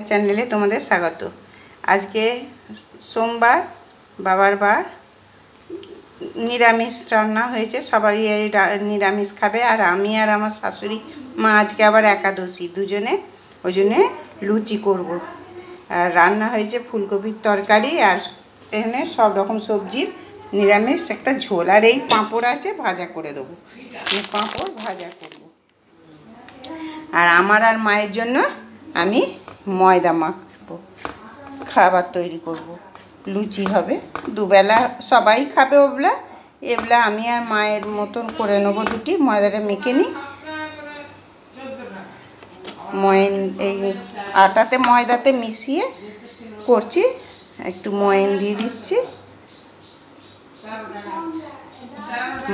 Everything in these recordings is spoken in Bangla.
চ্যানেলে তোমাদের স্বাগত। আজকে সোমবার, বাবার বার, নিরামিষ রান্না হয়েছে। সবাই এই নিরামিষ খাবে, আর আমি আর আমার শাশুড়ি মা আজকে আবার একাদশী, দুজনে ওই জন্যে লুচি করব। আর রান্না হয়েছে ফুলকপির তরকারি, আর এখানে সব রকম সবজির নিরামিষ একটা ঝোল, আর এই পাঁপড় আছে, ভাজা করে দেবো। পাঁপড় ভাজা করব। আর আমার আর মায়ের জন্য আমি ময়দা মাখবো, খাবার তৈরি করব। লুচি হবে, দুবেলা সবাই খাবে ওগুলা। এগুলা আমি আর মায়ের মতন করে নেবো দুটি। ময়দাটা মেখে নিই। এই আটাতে ময়দাতে মিশিয়ে করছি। একটু ময়ন দিয়ে দিচ্ছি,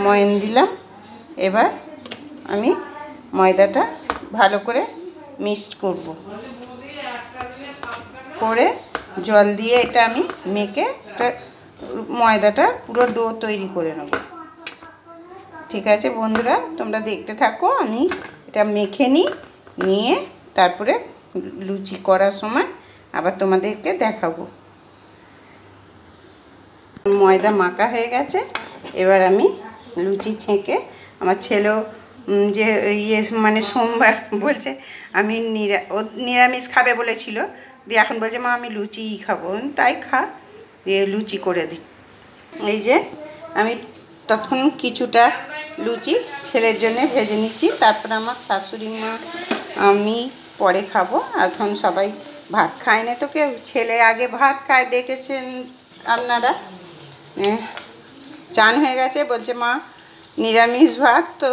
ময়ন দিলাম। এবার আমি ময়দাটা ভালো করে মিক্সড করব, করে জল দিয়ে এটা আমি মেখে ময়দাটা পুরো ডো তৈরি করে নেব। ঠিক আছে বন্ধুরা, তোমরা দেখতে থাকো। আমি এটা মেখে নিয়ে তারপরে লুচি করার সময় আবার তোমাদেরকে দেখাবো। ময়দা মাখা হয়ে গেছে। এবার আমি লুচি ছেঁকে, আমার ছেলেও যে মানে সোমবার বলছে আমি নিরামিষ খাবে বলেছিল, দিয়ে এখন বলছে মা আমি লুচিই খাবো। তাই খা, দিয়ে লুচি করে দিই। এই যে আমি তখন কিছুটা লুচি ছেলের জন্য ভেজে নিচ্ছি, তারপর আমার শাশুড়ি মা আমি পরে খাবো। এখন সবাই ভাত খায় না তো কেউ, ছেলে আগে ভাত খায়, দেখেছেন আপনারা। চান হয়ে গেছে, বলছে মা নিরামিষ ভাত তো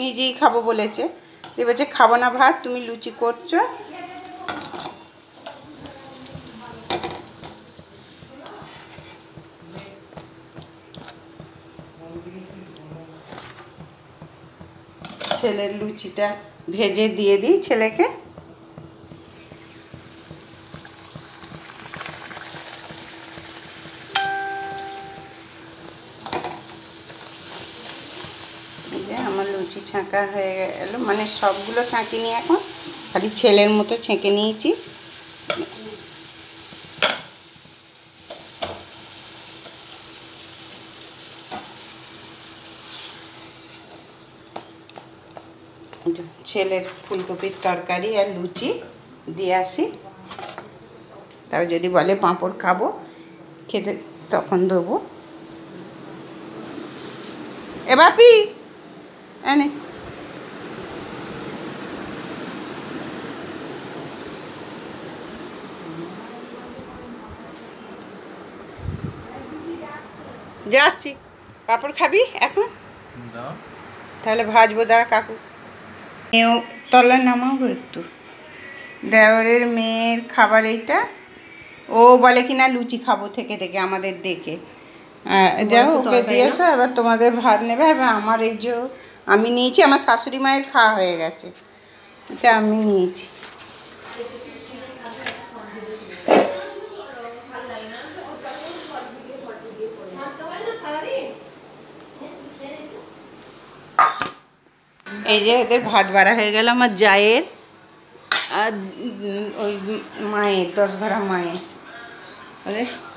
নিজেই খাবো বলেছে। দিয়ে বলছে খাবো না ভাত, তুমি লুচি করছো। ছেলের লুচিটা ভেজে দিয়ে দিই ছেলেকে। আমার লুচি ছাঁকা হয়ে গেল, মানে সবগুলো ছাঁকিনি, এখন খালি ছেলের মতো ছেঁকে নিয়েছি। ছেলের ফুলকপির তরকারি আর লুচি দিয়ে আসি, তাও যদি বলে পাঁপড় খাবো খেতে তখন দেবো। এ বাপি এনে যাচ্ছি। পাঁপড় খাবি এখন? তাহলে ভাজবো, দাঁড়া কাকু মেয়েও তলা নামাবো একটু। দেওরের মেয়ের খাবার এইটা, ও বলে কিনা লুচি খাবো থেকে থেকে আমাদের দেখে। যাও ওকে দিয়েছো, এবার তোমাদের ভাত নেবে। এবার আমার এই যে আমি নিয়েছি, আমার শাশুড়ি মায়ের খাওয়া হয়ে গেছে, এটা আমি নিয়েছি। এই যে এদের ভাত বাড়া হয়ে গেল, আমার জায়ের আর ওই মায়ের, 10 ঘরা মায়ের।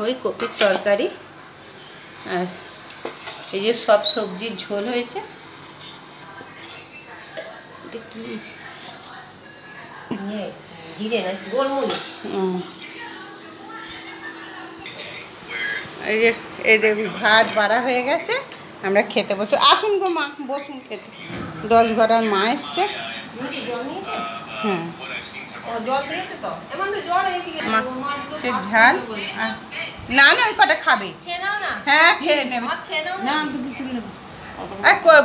ওই কপির তরকারি, আর এই যে সব সবজির ঝোল হয়েছে। এই যে এদের ভাত বাড়া হয়ে গেছে, আমরা খেতে বসে। আসুন গো মা, বসুন খেতে। 10 ঘরার মা এসছে। হ্যাঁ ঝাল, না না ওই কটা খাবে। হ্যাঁ খেয়ে নেবে।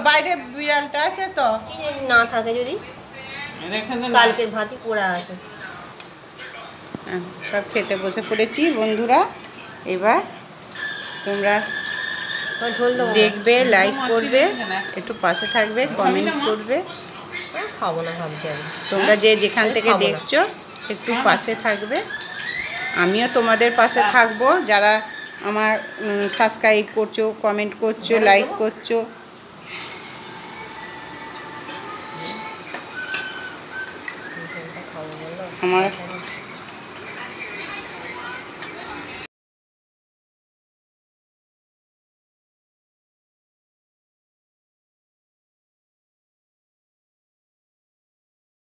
বাইরে বিড়ালটা আছে তো, না থাকে যদি কালকের ভাতই পোড়া আছে। সব খেতে বসে পড়েছি বন্ধুরা। এবার তোমরা দেখবে, লাইক করবে, একটু পাশে থাকবে, কমেন্ট করবে। খাবো না ভাবছি আমি। তোমরা যে যেখান থেকে দেখছো একটু পাশে থাকবে, আমিও তোমাদের পাশে থাকবো। যারা আমার সাবস্ক্রাইব করছো, কমেন্ট করছো, লাইক করছো। আমার